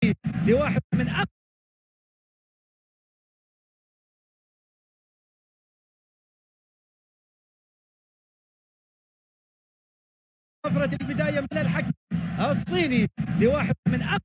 الصيني لواحد من أفرد البداية من الحكم الصيني لواحد من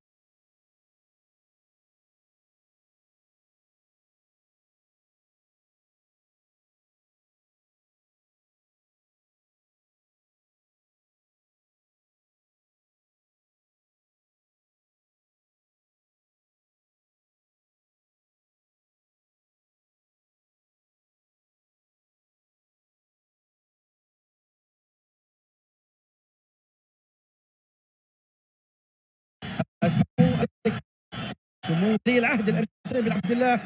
سمو ولي العهد الامير حسين بن عبد الله،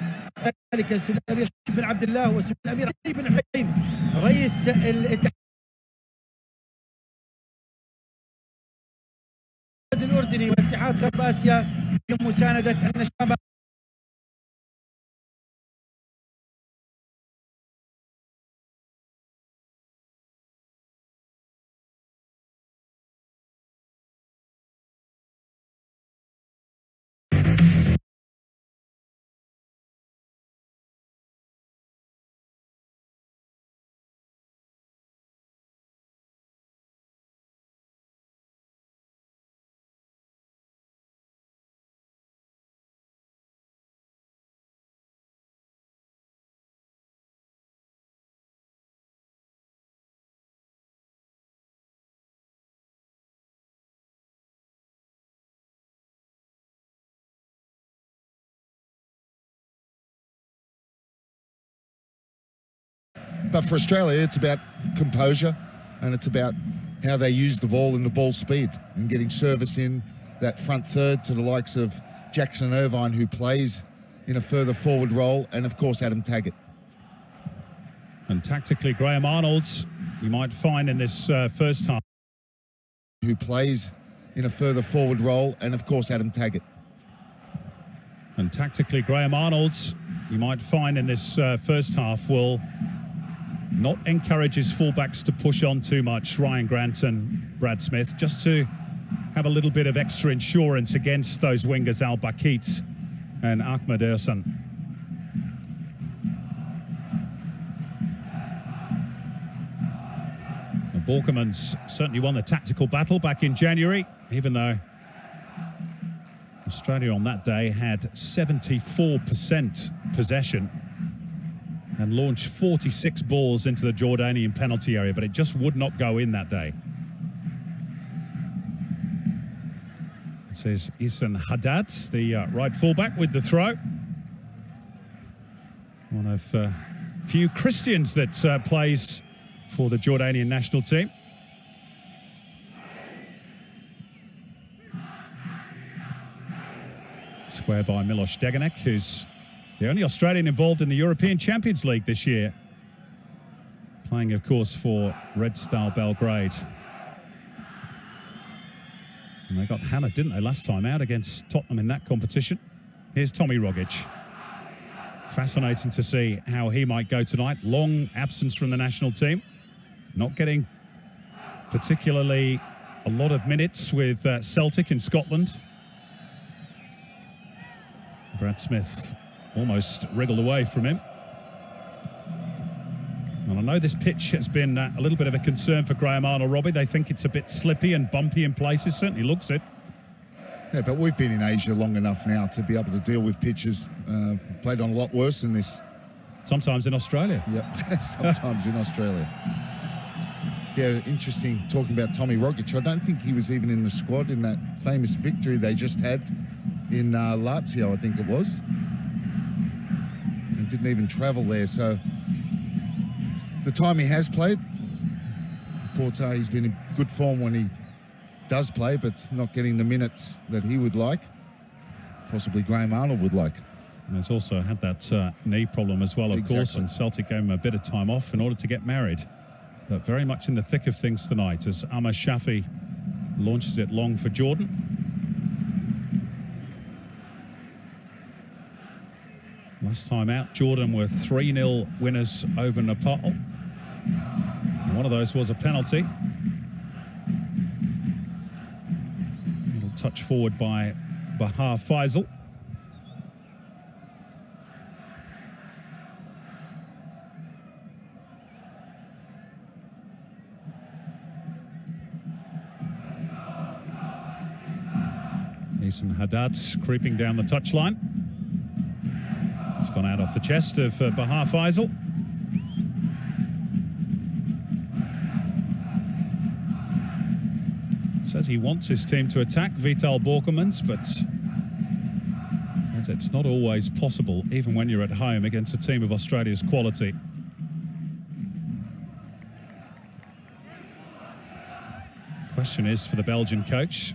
ذلك سمو الامير بن عبد الله وسمو الامير علي بن حسين رئيس الاتحاد الاردني واتحاد غرب اسيا بمسانده النشامه. But for Australia, it's about composure and it's about how they use the ball and the ball speed and getting service in that front third to the likes of Jackson Irvine, who plays in a further forward role, and of course Adam Taggart. And tactically, Graham Arnold, you might find in this first half, who plays in a further forward role, and of course Adam Taggart. And tactically, Graham Arnold, you might find in this first half, will not encourage his fullbacks to push on too much, Ryan Grant and Brad Smith, just to have a little bit of extra insurance against those wingers Al Bakit and Ahmed Ersan. The Borkermans certainly won the tactical battle back in January, even though Australia on that day had 74% possession and launched 46 balls into the Jordanian penalty area, but it just would not go in that day. This is Isan Haddad, the right fullback, with the throw. One of few Christians that plays for the Jordanian national team. Square by Milos Deganek, who's the only Australian involved in the European Champions League this year. Playing, of course, for Red Star Belgrade. And they got hammered, didn't they, last time out against Tottenham in that competition. Here's Tommy Rogic. Fascinating to see how he might go tonight. Long absence from the national team. Not getting particularly a lot of minutes with Celtic in Scotland. Brad Smith almost wriggled away from him. And I know this pitch has been a little bit of a concern for Graham Arnold, Robbie. They think it's a bit slippy and bumpy in places. Certainly looks it. Yeah, but we've been in Asia long enough now to be able to deal with pitches. Played on a lot worse than this. Sometimes in Australia. Yep, sometimes in Australia. Yeah, interesting talking about Tommy Rogic. I don't think he was even in the squad in that famous victory they just had in Lazio, I think it was. And didn't even travel there. So the time he has played, Porter, he's been in good form when he does play, but not getting the minutes that he would like. Possibly Graham Arnold would like. And he's also had that knee problem as well, of course, and Celtic gave him a bit of time off in order to get married. But very much in the thick of things tonight as Amr Shafi launches it long for Jordan. Last time out, Jordan were 3-0 winners over Nepal. And one of those was a penalty. Little touch forward by Bahar Faisal. Ethan Haddad creeping down the touchline. It's gone out off the chest of Bahar Faisal. Says he wants his team to attack Vital Borkelmans, but says it's not always possible, even when you're at home against a team of Australia's quality. Question is for the Belgian coach,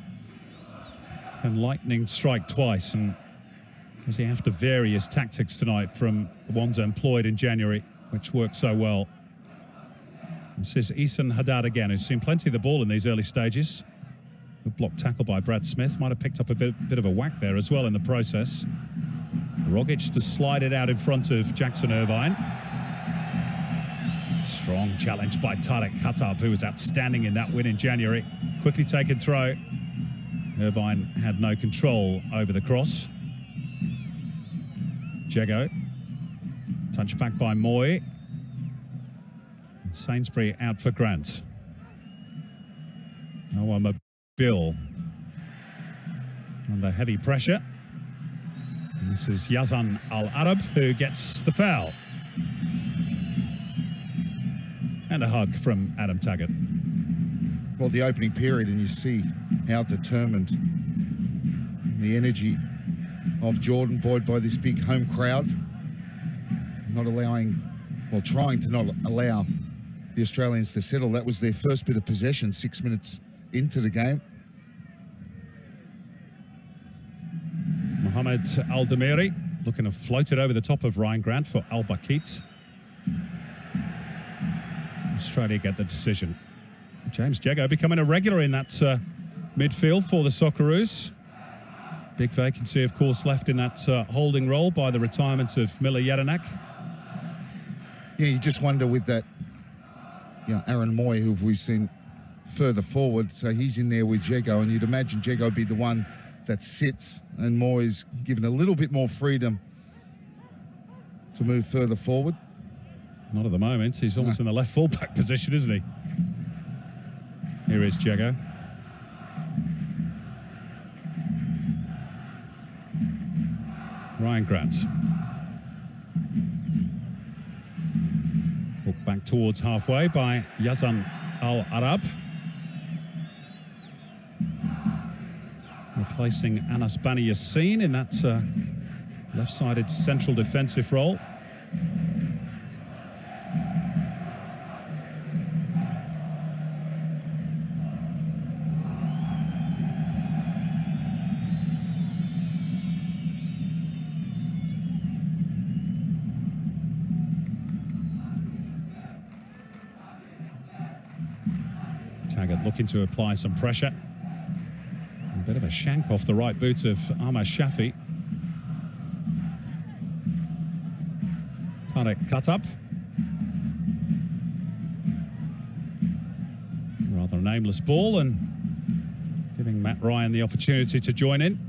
can lightning strike twice, and does he have to vary his tactics tonight from the ones employed in January, which worked so well? This is Ethan Haddad again, who's seen plenty of the ball in these early stages. A block tackle by Brad Smith, might have picked up a bit of a whack there as well in the process. Rogic to slide it out in front of Jackson Irvine. Strong challenge by Tarek Khattab, who was outstanding in that win in January. Quickly taken throw. Irvine had no control over the cross. Jago. Touch back by Moy. Sainsbury out for Grant. Noah Bill under heavy pressure. And this is Yazan Al-Arab who gets the foul. And a hug from Adam Taggart. Well, the opening period, and you see how determined the energy of Jordan, buoyed by this big home crowd, not allowing, well, trying to not allow the Australians to settle. That was their first bit of possession 6 minutes into the game. Mohamed Al-Damiri looking to float it over the top of Ryan Grant for Al-Bakit. Australia get the decision. James Jago becoming a regular in that midfield for the Socceroos. Big vacancy, of course, left in that holding role by the retirement of Miller Jedinak. Yeah, you just wonder with that, you know, Aaron Moy, who we've seen further forward, so he's in there with Jago, and you'd imagine Jago would be the one that sits, and Moy is given a little bit more freedom to move further forward. Not at the moment. He's almost in the left fullback position, isn't he? Here is Jago. Ryan Grant. Hooked back towards halfway by Yazan Al-Arab. Replacing Anas Bani Yassin in that left-sided central defensive role. Taggart looking to apply some pressure. A bit of a shank off the right boot of Ahmad Shafi. Tarek Khattab. Rather a nameless ball, and giving Matt Ryan the opportunity to join in.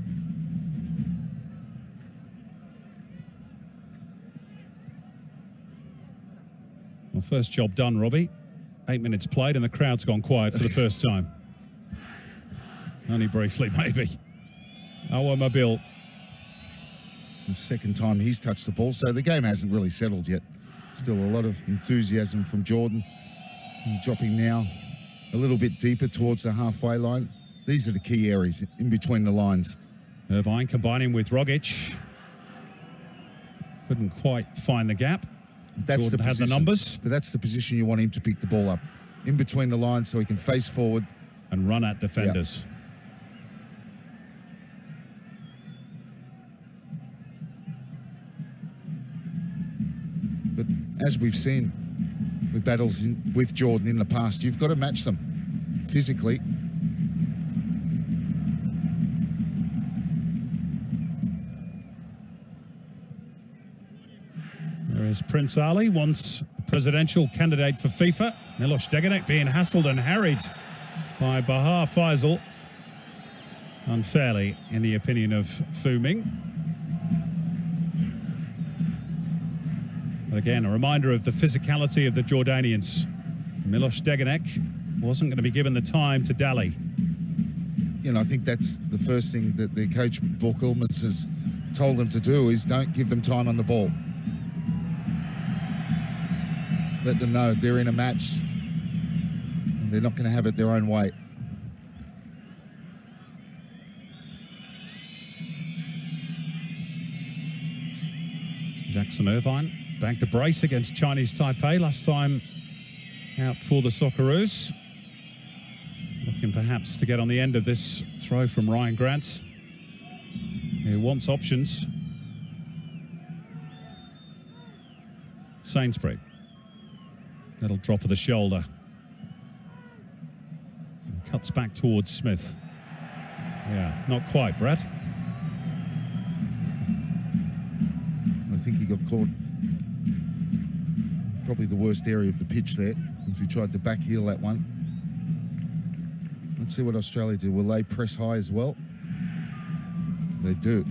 Well, first job done, Robbie. 8 minutes played and the crowd's gone quiet for the first time. Only briefly, maybe. Awa Mabil. The second time he's touched the ball, so the game hasn't really settled yet. Still a lot of enthusiasm from Jordan. And dropping now a little bit deeper towards the halfway line. These are the key areas in between the lines. Irvine combining with Rogic. Couldn't quite find the gap. That's Jordan the had the numbers. But that's the position you want him to pick the ball up. In between the lines so he can face forward. And run at defenders. Yep. But as we've seen with battles with Jordan in the past, you've got to match them physically. There is Prince Ali, once presidential candidate for FIFA. Miloš Degenek being hassled and harried by Bahar Faisal. unfairly, in the opinion of Fu Ming. But again, a reminder of the physicality of the Jordanians. Miloš Degenek wasn't going to be given the time to dally. You know, I think that's the first thing that their coach, Bork Ilmans, has told them to do, is don't give them time on the ball. Let them know they're in a match and they're not going to have it their own way. Jackson Irvine back to brace against Chinese Taipei last time out for the Socceroos. Looking perhaps to get on the end of this throw from Ryan Grant, who wants options. Sainsbury. Little drop of the shoulder. And cuts back towards Smith. Yeah, not quite, Brad. I think he got caught probably the worst area of the pitch there, as he tried to back heel that one. Let's see what Australia do. Will they press high as well? They do.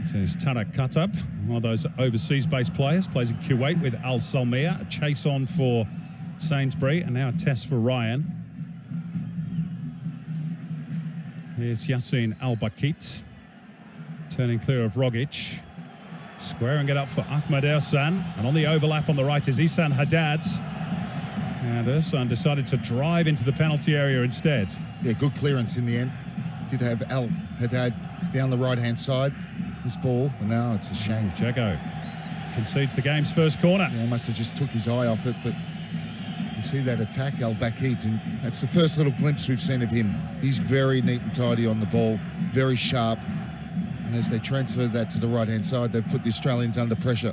So here's Tarek Khattab, one of those overseas-based players, plays in Kuwait with Al Salmiya. A chase on for Sainsbury, and now a test for Ryan. Here's Yassin Al-Bakit, turning clear of Rogic. Squaring it up for Ahmed Ersan, and on the overlap on the right is Ihsan Haddad. And Ersan decided to drive into the penalty area instead. Yeah, good clearance in the end. Did have Al Haddad down the right-hand side. This ball, and now it's a shame. Jago concedes the game's first corner. Yeah, must have just took his eye off it, but you see that attack, Al-Bakit, and that's the first little glimpse we've seen of him. He's very neat and tidy on the ball, very sharp. And as they transferred that to the right-hand side, they've put the Australians under pressure.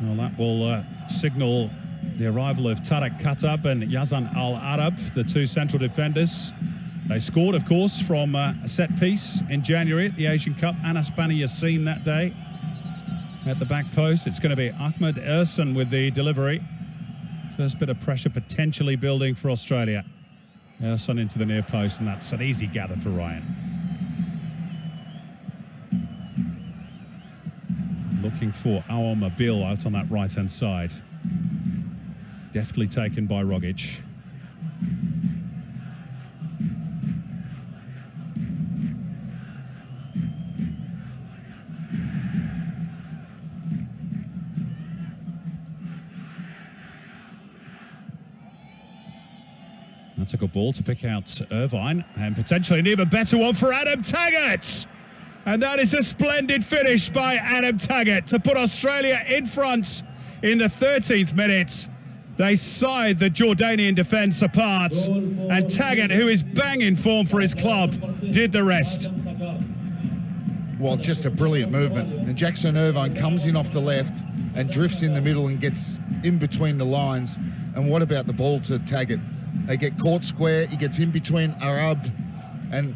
Well, that will signal the arrival of Tarek Khattab and Yazan Al-Arab, the two central defenders. They scored, of course, from a set piece in January at the Asian Cup. Anas Bani Yassin that day at the back post. It's going to be Ahmed Ersan with the delivery. First bit of pressure potentially building for Australia. Ersan into the near post, and that's an easy gather for Ryan. Looking for Awar Mabil out on that right-hand side. Deftly taken by Rogic. That's a good ball to pick out Irvine, and potentially an even better one for Adam Taggart. And that is a splendid finish by Adam Taggart to put Australia in front in the 13th minute. They side the Jordanian defence apart, and Taggart, who is banging form for his club, did the rest. Well, just a brilliant movement. And Jackson Irvine comes in off the left and drifts in the middle and gets in between the lines. And what about the ball to Taggart? They get caught square. He gets in between Arab and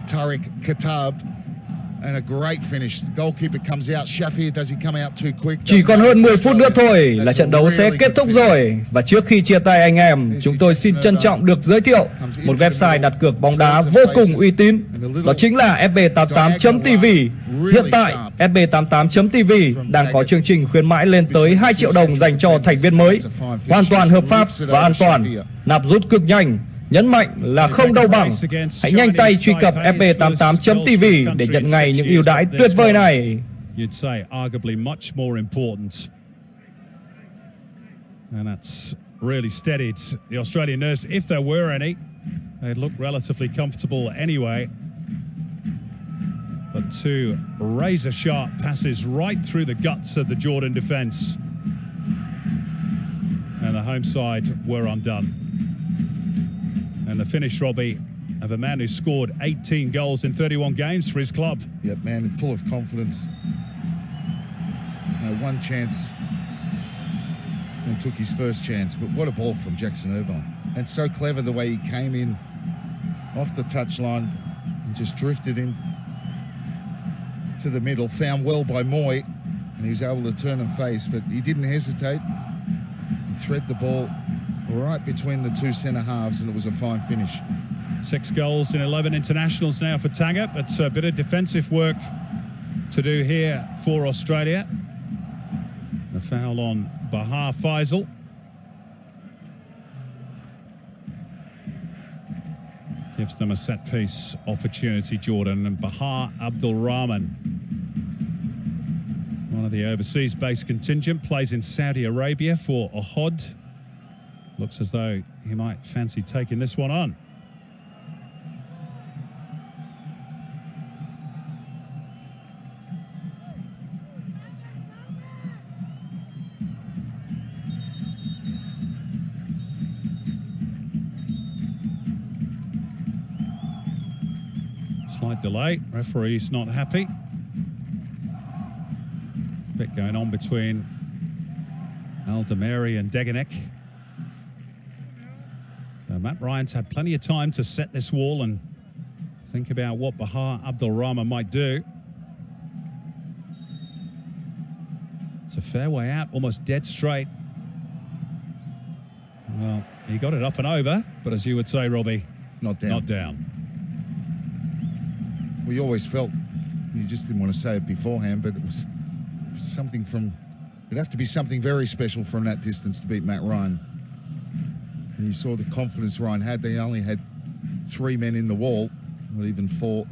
Tarek Khattab, and a great finish. The goalkeeper comes out. Shafi, does he come out too quick? Chỉ còn hơn 10 phút nữa thôi là trận đấu sẽ kết thúc rồi. Và trước khi chia tay anh em, chúng tôi xin trân trọng được giới thiệu một website đặt cược bóng đá vô cùng uy tín. Đó chính là fb88.tv. Hiện tại, fb88.tv đang có chương trình khuyến mãi lên tới 2 triệu đồng dành cho thành viên mới. Hoàn toàn hợp pháp và an toàn. Nạp rút cực nhanh. Nhấn mạnh là không đâu bằng. Hãy nhanh tay truy cập fb88.tv để nhận ngay những ưu đãi tuyệt vời này. You'd say arguably much more important. And that's really steadied the Australian nerves, if there were any. They'd look relatively comfortable anyway. But two razor-sharp passes right through the guts of the Jordan defence. And the home side were undone. And the finish, Robbie, of a man who scored 18 goals in 31 games for his club. Yeah, man, full of confidence. One chance and took his first chance. But what a ball from Jackson Irvine. And so clever the way he came in off the touchline and just drifted in to the middle. Found well by Moy, and he was able to turn and face, but he didn't hesitate. He thread the ball right between the two centre halves, and it was a fine finish. 6 goals in 11 internationals now for Taggart. It's a bit of defensive work to do here for Australia. The foul on Bahar Faisal. Gives them a set-piece opportunity, Jordan. And Bahar Abdul Rahman, one of the overseas-based contingent, plays in Saudi Arabia for Ohod. Looks as though he might fancy taking this one on. Slight delay, referee's not happy. Bit going on between Al-Damari and Deganek. So Matt Ryan's had plenty of time to set this wall and think about what Bahar Abdul Rahman might do. It's a fair way out, almost dead straight. Well, he got it up and over, but as you would say, Robbie, Not down. not down. We always felt, you just didn't want to say it beforehand, but it was something from, it'd have to be something very special from that distance to beat Matt Ryan. And you saw the confidence Ryan had. They only had 3 men in the wall, not even 4.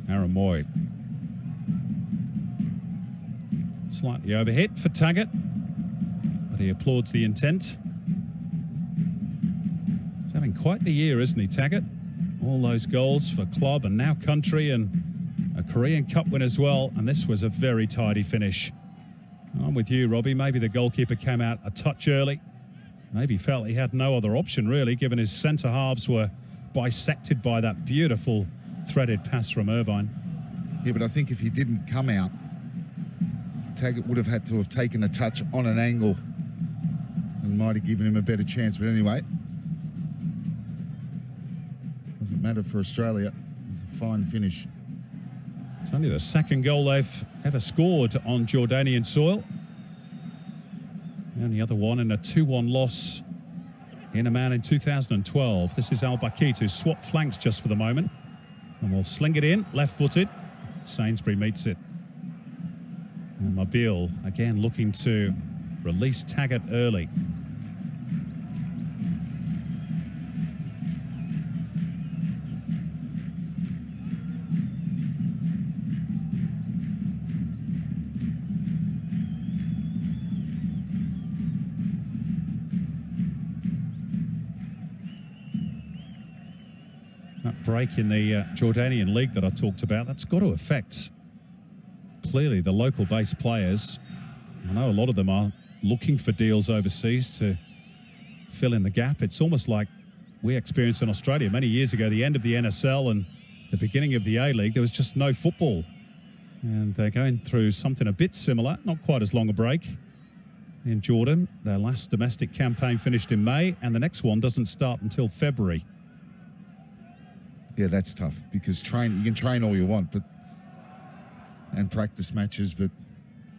Aaron Moy. Slightly overhit for Taggart, but he applauds the intent. He's having quite the year, isn't he, Taggart? All those goals for club and now country, and a Korean Cup win as well. And this was a very tidy finish. I'm with you, Robbie. Maybe the goalkeeper came out a touch early. Maybe felt he had no other option, really, given his centre halves were bisected by that beautiful threaded pass from Irvine. Yeah, but I think if he didn't come out, Taggart would have had to have taken a touch on an angle and might have given him a better chance. But anyway, doesn't matter for Australia. It's a fine finish. It's only the second goal they've ever scored on Jordanian soil. The only other one in a 2-1 loss in Amman in 2012. This is Al-Bakit, who swapped flanks just for the moment. And will sling it in, left-footed. Sainsbury meets it. And Mobile, again, looking to release Taggart early. That break in the Jordanian league that I talked about, that's got to affect clearly the local-based players. I know a lot of them are looking for deals overseas to fill in the gap. It's almost like we experienced in Australia many years ago, the end of the NSL and the beginning of the A-League. There was just no football. And they're going through something a bit similar, not quite as long a break in Jordan. Their last domestic campaign finished in May, and the next one doesn't start until February. Yeah, that's tough because you can train all you want, but and practice matches, but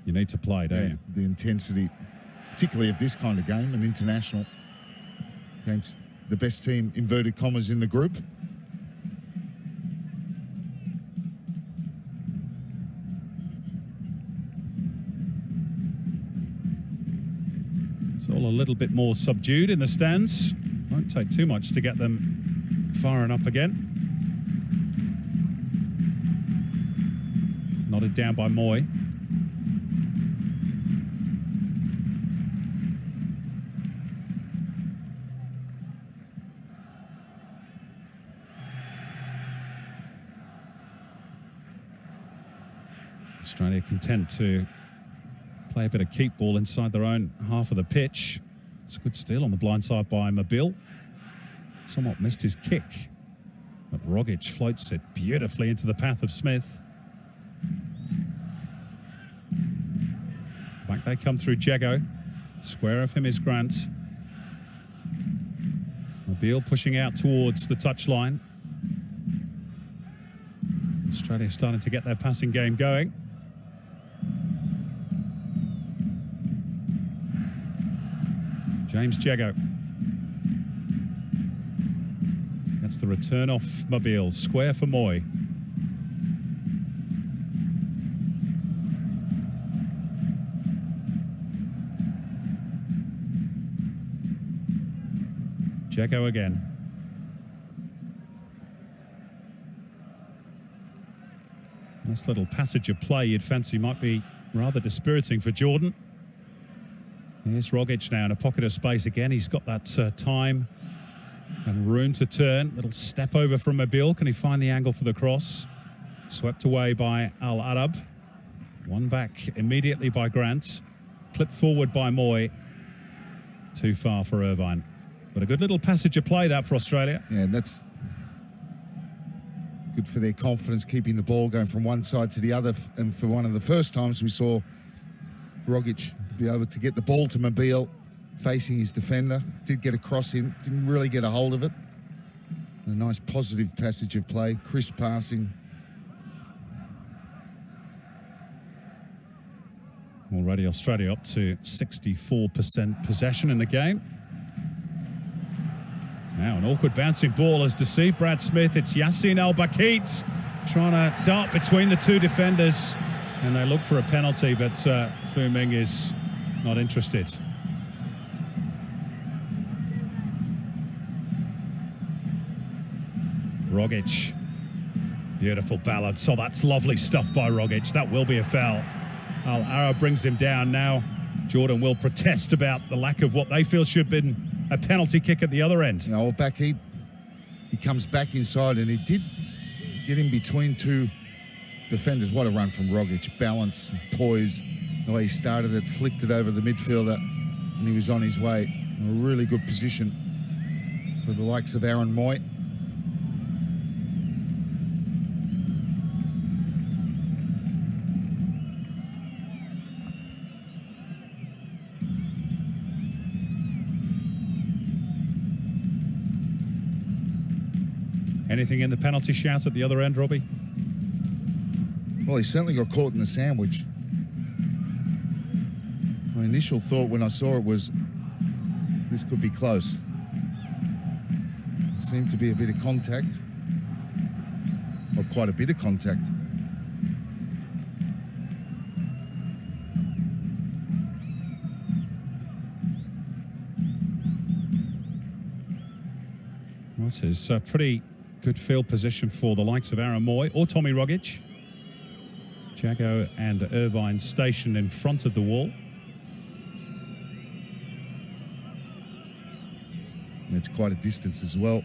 you need to play, don't you? The intensity, particularly of this kind of game, an international against the best team, inverted commas, in the group. It's all a little bit more subdued in the stands. Won't take too much to get them firing up again. Nodded down by Moy. Australia content to play a bit of keep ball inside their own half of the pitch. It's a good steal on the blind side by Mobile. Somewhat missed his kick, but Rogic floats it beautifully into the path of Smith. Back they come through Jago. Square of him is Grant. Mobile pushing out towards the touchline. Australia starting to get their passing game going. James Jago. That's the return off Mobile. Square for Moy. Jago again. Nice little passage of play you'd fancy might be rather dispiriting for Jordan. Here's Rogic now in a pocket of space again. He's got that time and room to turn. Little step over from Mobile. Can he find the angle for the cross? Swept away by Al Arab. One back immediately by Grant. Clipped forward by Moy. Too far for Irvine. But a good little passage of play that for Australia. Yeah, that's good for their confidence, keeping the ball going from one side to the other. And for one of the first times we saw Rogic be able to get the ball to Mobile, facing his defender. Did get a cross in, didn't really get a hold of it. A nice positive passage of play, crisp passing. Already Australia up to 64% possession in the game. Now an awkward bouncing ball has deceived Brad Smith. It's Yassin Al-Bakit trying to dart between the two defenders. And they look for a penalty, but Fu Ming is not interested. Rogic. Beautiful ballad. So that's lovely stuff by Rogic. That will be a foul. Al Arab brings him down. Now Jordan will protest about the lack of what they feel should have been a penalty kick at the other end. You know, he comes back inside, and he did get in between two defenders. What a run from Rogic. Balance, poise. The way he started it, flicked it over the midfielder, and he was on his way. A really good position for the likes of Aaron Moy. Anything in the penalty shout at the other end, Robbie? Well, he certainly got caught in the sandwich. My initial thought when I saw it was this could be close. Seemed to be a bit of contact, or quite a bit of contact. This is a pretty good field position for the likes of Aaron Moy or Tommy Rogic. Jago and Irvine stationed in front of the wall. It's quite a distance as well.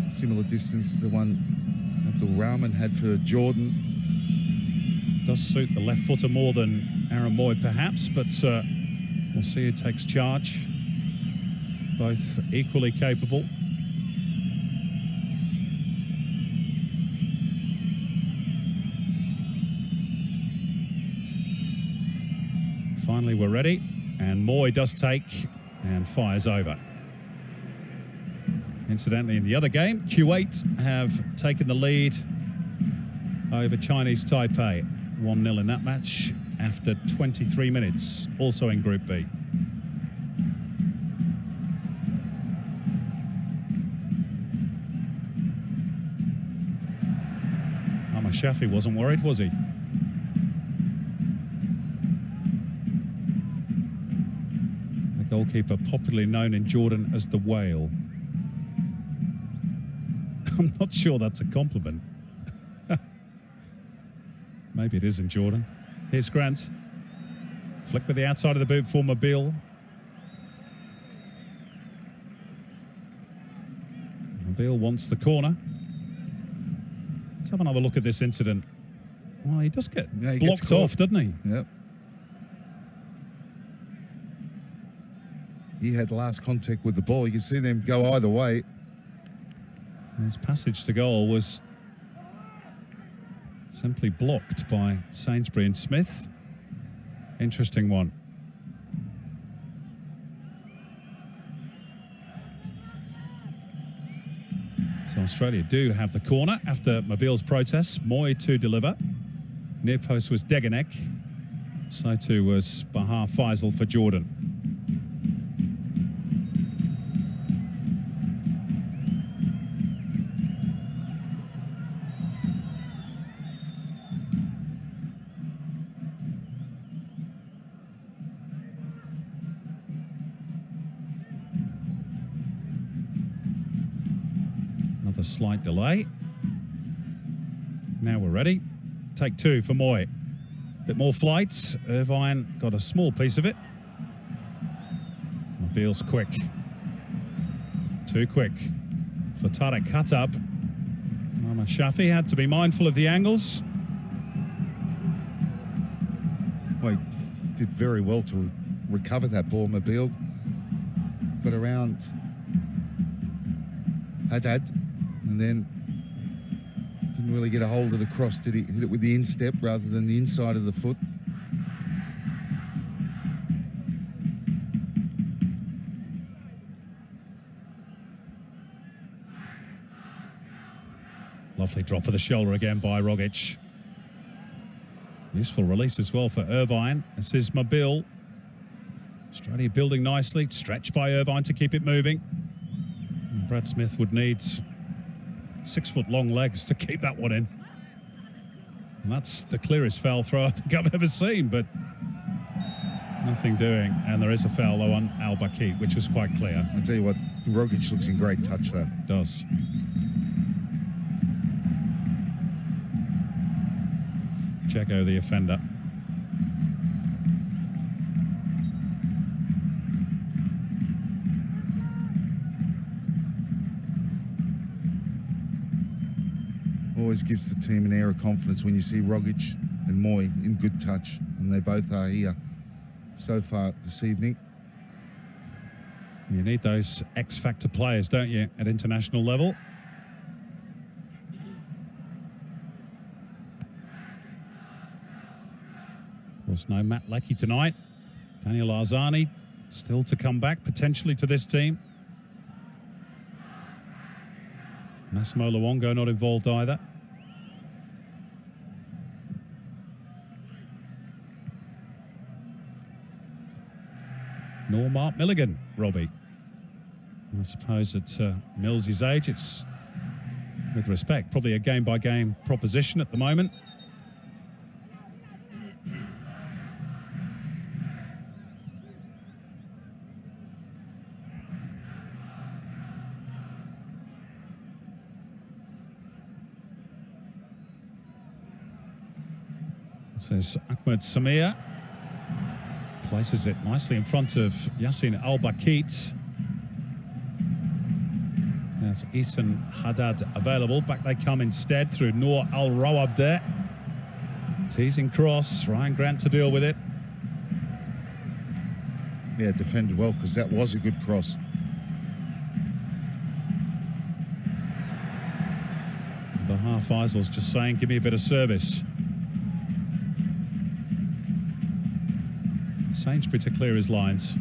Similar distance to the one Abdul Rahman had for Jordan. Does suit the left footer more than Aaron Moy perhaps, but we'll see who takes charge. Both equally capable. Finally, we're ready, and Moy does take and fires over. Incidentally, in the other game, Kuwait have taken the lead over Chinese Taipei. 1-0 in that match after 23 minutes, also in Group B. Shafi wasn't worried, was he? The goalkeeper popularly known in Jordan as the Whale. I'm not sure that's a compliment. Maybe it is in Jordan. Here's Grant. Flick with the outside of the boot for Mobile. Mobile wants the corner. Let's have another look at this incident. Well, he does get blocked off, doesn't he? Yep. He had last contact with the ball. You can see them go either way. His passage to goal was simply blocked by Sainsbury and Smith. Interesting one. So Australia do have the corner after Mobile's protest. Moy to deliver. Near post was Deganek. So too was Bahar Faisal for Jordan. Another slight delay. Now we're ready. Take two for Moy. Bit more flights. Irvine got a small piece of it. Mobile's quick. Too quick for Tarek Khattab. Mama Shafi had to be mindful of the angles. Well, he did very well to recover that ball. Mobile got around Haddad and then didn't really get a hold of the cross. Did he hit it with the instep rather than the inside of the foot? Lovely drop of the shoulder again by Rogic. Useful release as well for Irvine. This is Mobile. Australia building nicely. Stretched by Irvine to keep it moving. And Brad Smith would need 6 foot long legs to keep that one in. And that's the clearest foul throw I think I've ever seen, but nothing doing. And there is a foul though on Al-Bakit, which was quite clear. I tell you what, Rogic looks in great touch though. Does. Checo, the offender. Always gives the team an air of confidence when you see Rogic and Moy in good touch, and they both are here so far this evening. You need those X-factor players, don't you, at international level? Of course, no Matt Leckie tonight. Daniel Arzani still to come back, potentially, to this team. Massimo Luongo not involved either. Nor Mark Milligan, Robbie. I suppose at Mills's age, it's, with respect, probably a game-by-game proposition at the moment. This is Ahmed Samir. Places it nicely in front of Yassin Al-Bakit. There's Ethan Haddad available. Back they come instead through Noor Al-Rawab there. Teasing cross, Ryan Grant to deal with it. Yeah, defended well because that was a good cross. Bahar Faisal's just saying, give me a bit of service. Sainsbury to clear his lines.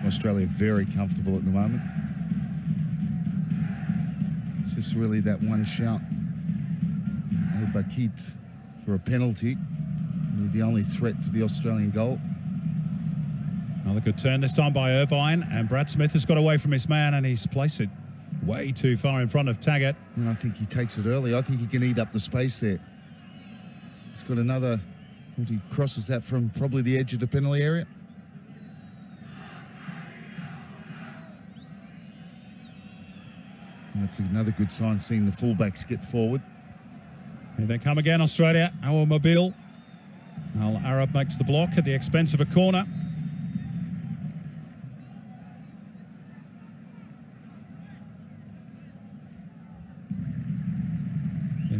Australia very comfortable at the moment. It's just really that one shout. Al-Bakit for a penalty. The only threat to the Australian goal. Another good turn this time by Irvine, and Brad Smith has got away from his man and he's placed it way too far in front of Taggart. And I think he takes it early. I think he can eat up the space there. He's got another, he crosses that from probably the edge of the penalty area. And that's another good sign, seeing the fullbacks get forward. Here they come again, Australia. Our Mobile. Al Arab makes the block at the expense of a corner.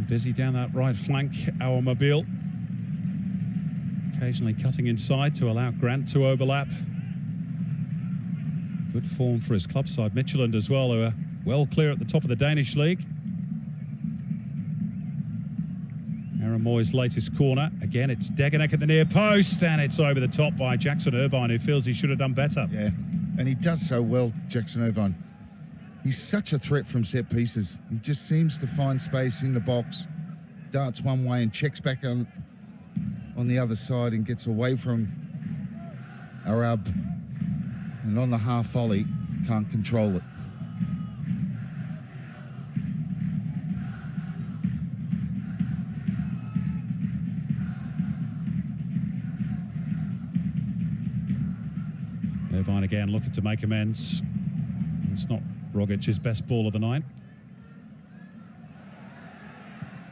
Busy down that right flank, our Mobile. Occasionally cutting inside to allow Grant to overlap. Good form for his club side. Midtjylland as well, who are well clear at the top of the Danish league. Aaron Moy's latest corner. Again, it's Deganek at the near post, and it's over the top by Jackson Irvine, who feels he should have done better. Yeah, And he does so well, Jackson Irvine. He's such a threat from set pieces. He just seems to find space in the box, darts one way and checks back on the other side and gets away from Arab. And on the half volley, can't control it. Irvine again looking to make amends. It's not Rogic's best ball of the night.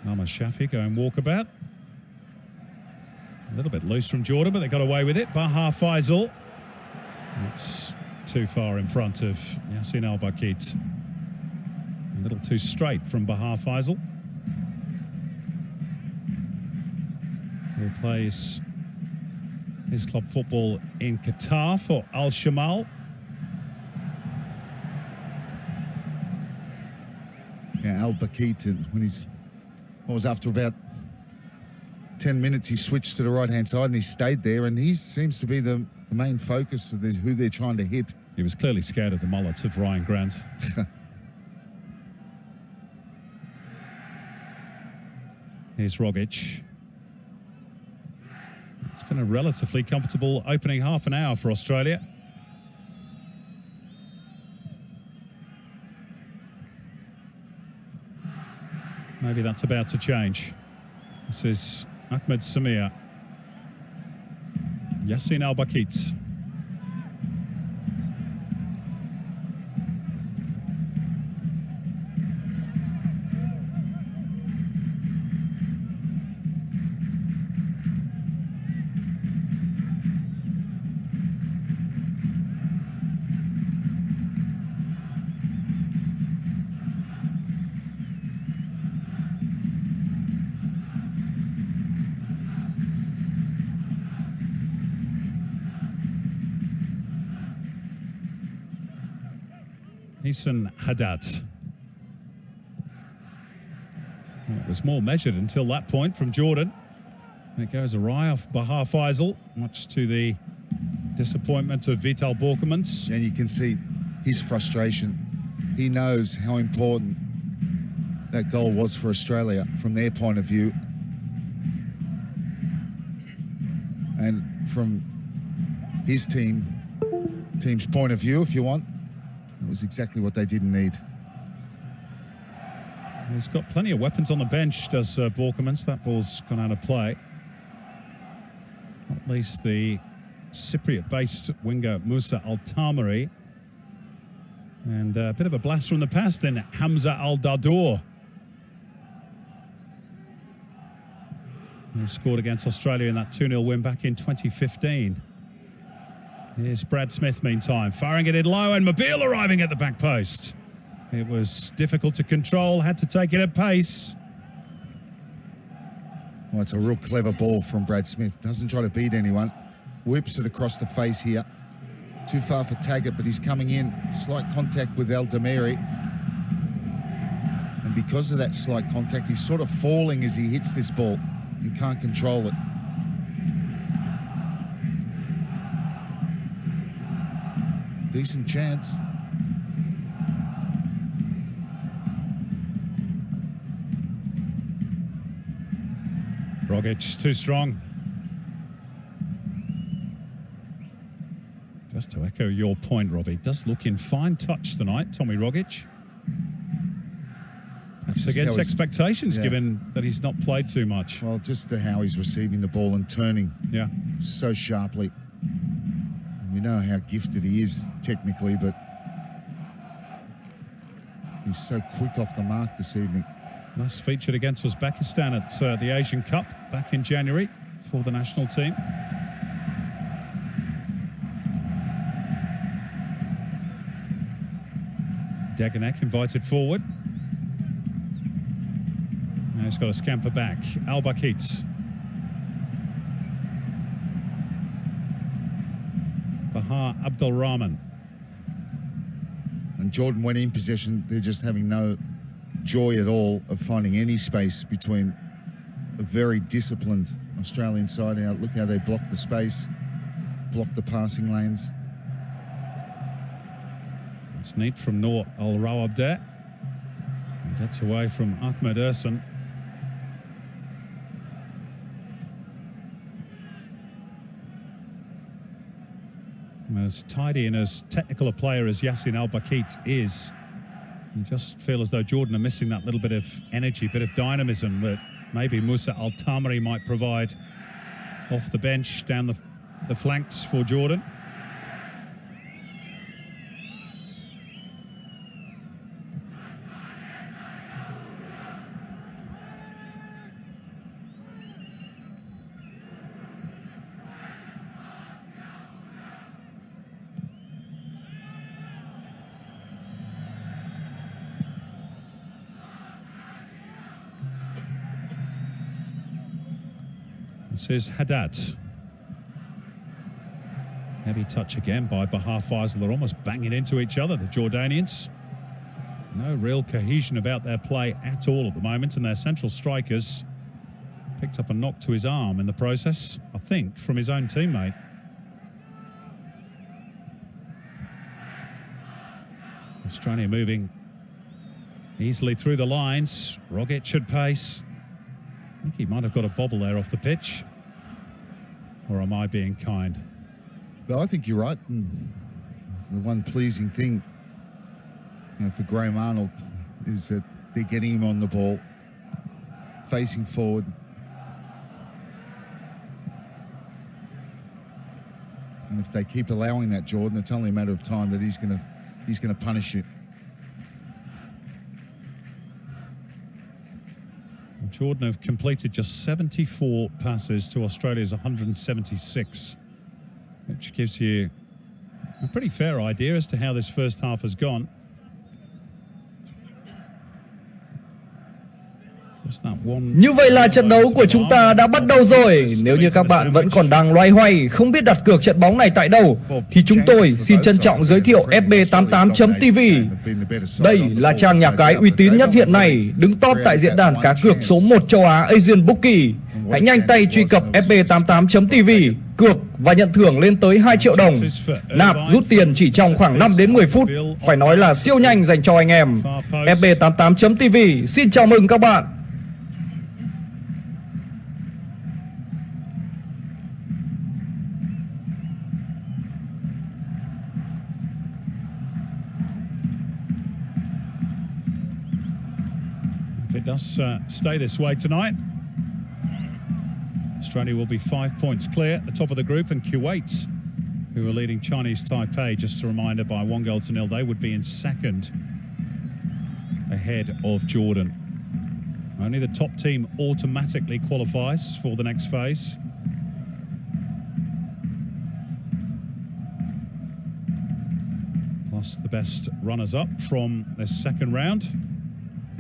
Ahmad Shafi going walkabout. A little bit loose from Jordan, but they got away with it. Baha Faisal. It's too far in front of Yassin Al-Bakit. A little too straight from Baha Faisal, who plays his club football in Qatar for Al Shamal. Yeah, Al-Bakit, when after about 10 minutes, he switched to the right-hand side and he stayed there, and he seems to be the main focus of who they're trying to hit. He was clearly scared of the mullet of Ryan Grant. Here's Rogic. It's been a relatively comfortable opening half an hour for Australia. Maybe that's about to change. This is Ahmed Samir. Yassin Al-Bakit. Hassan Haddad. It was more measured until that point from Jordan. It goes awry off Baha Faisal, much to the disappointment of Vital Borkermans. And you can see his frustration. He knows how important that goal was for Australia from their point of view. And from his team's point of view, if you want, it was exactly what they didn't need. He's got plenty of weapons on the bench, does Borkermans. That ball's gone out of play. At least the Cypriot-based winger Musa Al-Tamari. And a bit of a blast from the past then, Hamza Al-Dadour, who scored against Australia in that 2-0 win back in 2015. Here's Brad Smith, meantime, firing it in low, and Mobile arriving at the back post. It was difficult to control, had to take it at pace. Well, it's a real clever ball from Brad Smith. Doesn't try to beat anyone. Whips it across the face here. Too far for Taggart, but he's coming in. Slight contact with El Dameri. And because of that slight contact, he's sort of falling as he hits this ball and can't control it. Decent chance. Rogic too strong. Just to echo your point, Robbie, does look in fine touch tonight, Tommy Rogic. That's against expectations, given that he's not played too much. Well, just to how he's receiving the ball and turning so sharply. We know how gifted he is technically, but he's so quick off the mark this evening. Last featured against Uzbekistan at the Asian Cup back in January for the national team. Dagenek invited forward. Now he's got to scamper back. Al-Bakit. Baha Abdul Rahman. And Jordan, when in possession, they're just having no joy at all of finding any space between a very disciplined Australian side. Now look how they block the space, block the passing lanes. It's neat from Noor Al-Rawab there. Gets away from Ahmed Ersan. As tidy and as technical a player as Yassin Al-Bakit is, you just feel as though Jordan are missing that little bit of energy, bit of dynamism that maybe Musa Al-Tamari might provide off the bench down the flanks for Jordan. This is Haddad. Heavy touch again by Bahar Faisal. They're almost banging into each other, the Jordanians. No real cohesion about their play at all at the moment, and their central strikers picked up a knock to his arm in the process, I think, from his own teammate. Australia moving easily through the lines. Rogic at pace. I think he might have got a bobble there off the pitch. Or am I being kind? But I think you're right. And the one pleasing thing, for Graham Arnold is that they're getting him on the ball, facing forward. And if they keep allowing that, Jordan, it's only a matter of time that he's going to punish you. Jordan have completed just 74 passes to Australia's 176, which gives you a pretty fair idea as to how this first half has gone. Như vậy là trận đấu của chúng ta đã bắt đầu rồi. Nếu như các bạn vẫn còn đang loay hoay không biết đặt cược trận bóng này tại đâu, thì chúng tôi xin trân trọng giới thiệu FB88.tv. Đây là trang nhà cái uy tín nhất hiện nay, đứng top tại diễn đàn cá cược số 1 châu Á Asian Bookie. Hãy nhanh tay truy cập FB88.tv, cược và nhận thưởng lên tới 2 triệu đồng. Nạp rút tiền chỉ trong khoảng 5 đến 10 phút. Phải nói là siêu nhanh dành cho anh em. FB88.tv xin chào mừng các bạn. If it does stay this way tonight, Australia will be 5 points clear at the top of the group, and Kuwait, who are leading Chinese Taipei, just a reminder, by 1-0, they would be in second, ahead of Jordan. Only the top team automatically qualifies for the next phase. Plus the best runners-up from this second round.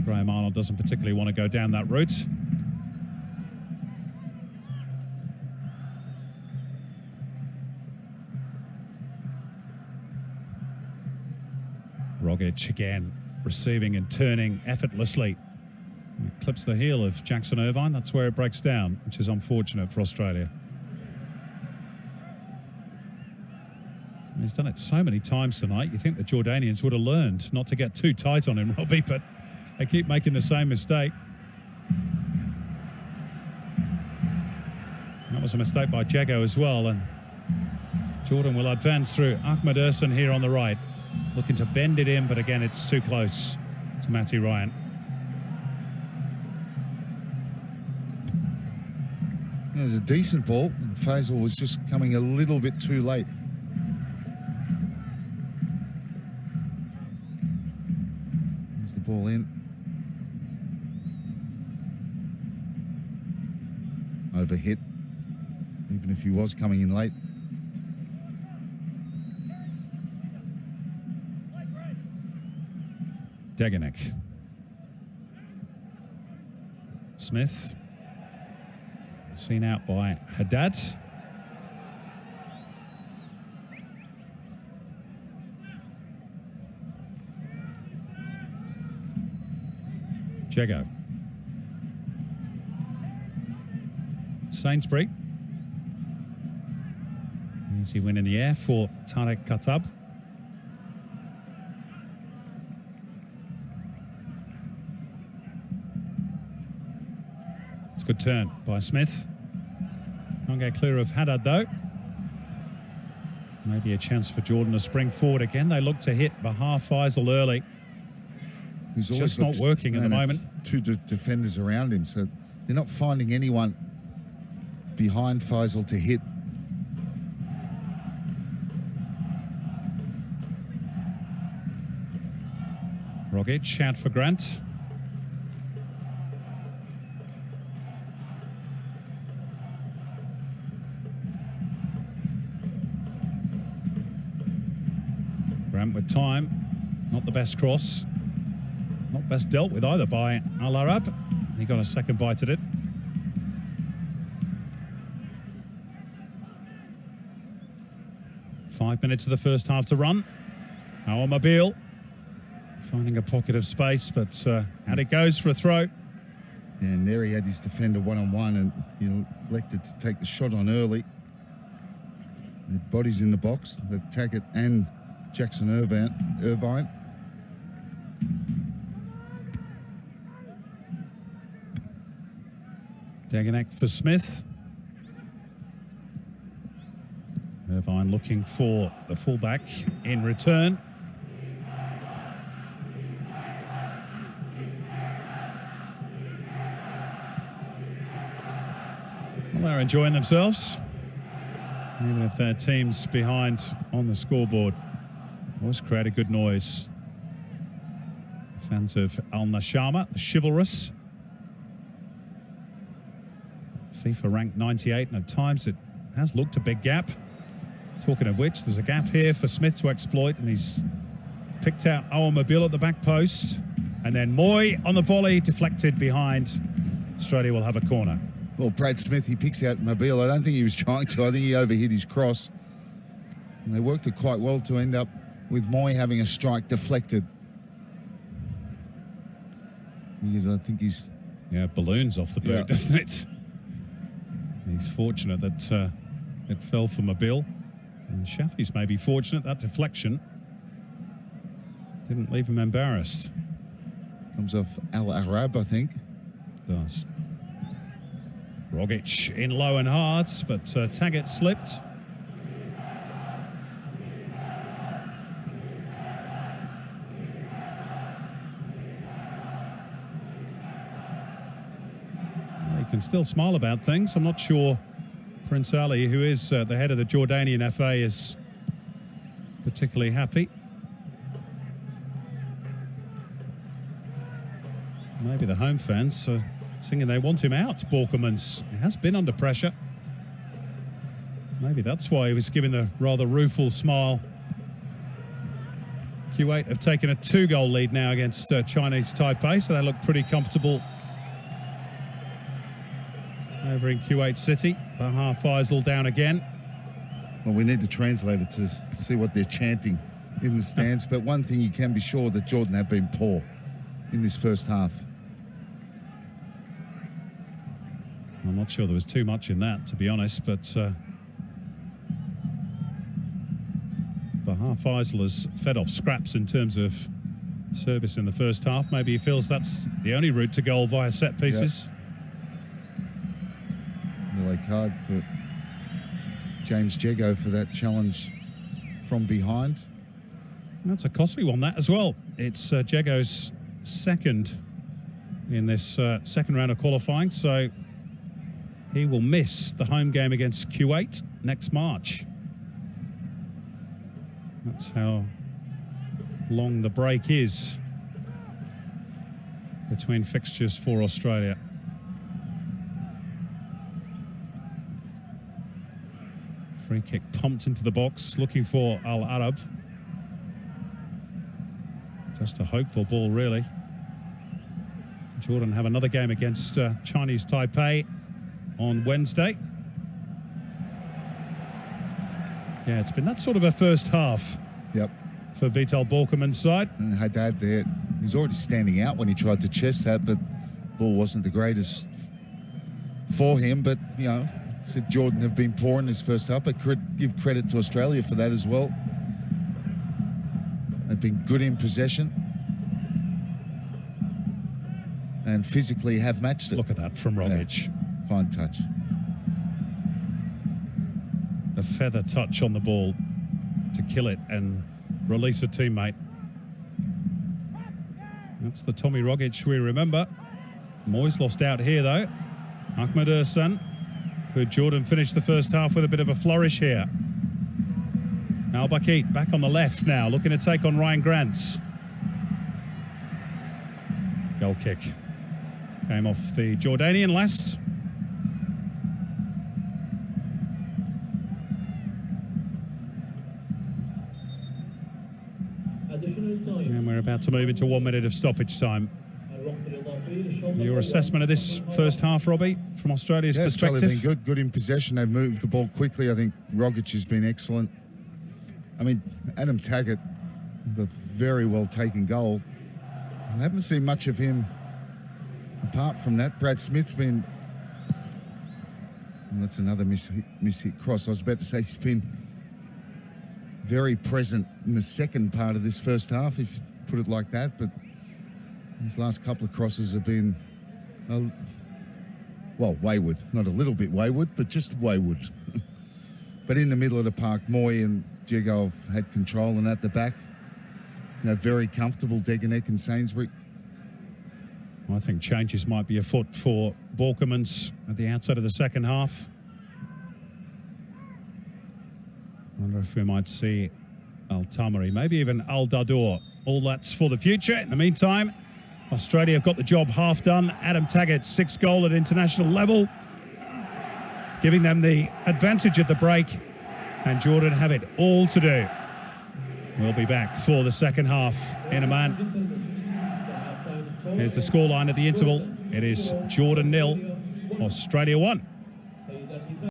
Graham Arnold doesn't particularly want to go down that route. Rogic again, receiving and turning effortlessly. He clips the heel of Jackson Irvine. That's where it breaks down, which is unfortunate for Australia. He's done it so many times tonight. You think the Jordanians would have learned not to get too tight on him, Robbie, but they keep making the same mistake. That was a mistake by Jago as well, and Jordan will advance through Ahmed Ersan here on the right, looking to bend it in, but again it's too close to Matty Ryan. It was a decent ball, and Faisal was just coming a little bit too late. There's the ball in. Overhit, even if he was coming in late. Degenek. Smith. Seen out by Haddad. Jago. Sainsbury. Easy win in the air for Tarek Khattab. Good turn by Smith. Can't get clear of Haddad though. Maybe a chance for Jordan to spring forward again. They look to hit Bahar Faisal early. He's always just not working at the moment. Two defenders around him, so they're not finding anyone behind Faisal to hit. Rogic out for Grant. Grant with time. Not the best cross. Not best dealt with either by Al Arab. He got a second bite at it. Five minutes of the first half to run. Our Mobile finding a pocket of space, but out it goes for a throw. And there he had his defender one-on-one, and he elected to take the shot on early. The bodies in the box with Taggart and Jackson Irvine. Dagenek for Smith. Irvine looking for the fullback in return. Well, they're enjoying themselves, even if their team's behind on the scoreboard. Always create a good noise. Fans of Al Nashama, the chivalrous. FIFA ranked 98, and at times it has looked a big gap. Talking of which, there's a gap here for Smith to exploit, and he's picked out Owen Mobile at the back post. And then Moy on the volley, deflected behind. Australia will have a corner. Well, Brad Smith, he picks out Mobile. I don't think he was trying to. I think he overhit his cross. And they worked it quite well to end up with Moy having a strike deflected. I think he's... Yeah, balloons off the boot, doesn't it? He's fortunate that it fell for Mobile. And Shafi's maybe fortunate that deflection didn't leave him embarrassed. Comes off Al Arab, I think. Does. Rogic in low and hard, but Taggart slipped. He can still smile about things. I'm not sure Prince Ali, who is the head of the Jordanian FA, is particularly happy. Maybe the home fans are singing they want him out. Borkelmans, he has been under pressure. Maybe that's why he was giving the rather rueful smile. Kuwait have taken a 2-goal lead now against Chinese Taipei, so they look pretty comfortable over in Kuwait City. Bahar Faisal down again. Well, we need to translate it to see what they're chanting in the stands. But one thing you can be sure that Jordan have been poor in this first half. I'm not sure there was too much in that, to be honest, but Bahar Faisal has fed off scraps in terms of service in the first half. Maybe he feels that's the only route to goal via set pieces. Yellow card for James Jago for that challenge from behind. And that's a costly one, that as well. It's Jago's second in this second round of qualifying, so he will miss the home game against Kuwait next March. That's how long the break is between fixtures for Australia. Free kick pumped into the box, looking for Al Arab. Just a hopeful ball, really. Jordan have another game against Chinese Taipei on Wednesday. Yeah, it's been that sort of a first half. Yep. For Vital Borkelmann's side. And Haddad there, he was already standing out when he tried to chest that, but ball wasn't the greatest for him. But, you know, said Jordan have been poor in this first half, but give credit to Australia for that as well. They've been good in possession. and physically have matched it. Look at that from Rogic. Yeah, fine touch. A feather touch on the ball to kill it and release a teammate. That's the Tommy Rogic we remember. Moyes lost out here though. Ahmed Ersan. Could Jordan finish the first half with a bit of a flourish here? Al Bakit back on the left now, looking to take on Ryan Grant. Goal kick. Came off the Jordanian last. And we're about to move into 1 minute of stoppage time. Your assessment of this first half, Robbie, from Australia's perspective? Australia been good in possession. They've moved the ball quickly. I think Rogic has been excellent. I mean, Adam Taggart, the very well taken goal. I haven't seen much of him apart from that. Brad Smith's been, and that's another mishit cross. I was about to say he's been very present in the second part of this first half, if you put it like that, but his last couple of crosses have been, well, wayward. Not a little bit wayward, but just wayward. But in the middle of the park, Moy and Jegov had control, and at the back, you know, very comfortable, Deganek and Sainsbury. I think changes might be afoot for Borkermans at the outset of the second half. I wonder if we might see Al-Tamari, maybe even Al-Dadour. All that's for the future. In the meantime, Australia have got the job half done. Adam Taggart's 6th goal at international level, giving them the advantage at the break, and Jordan have it all to do. We'll be back for the second half in Amman. Here's the scoreline at the interval. It is Jordan 0, Australia 1.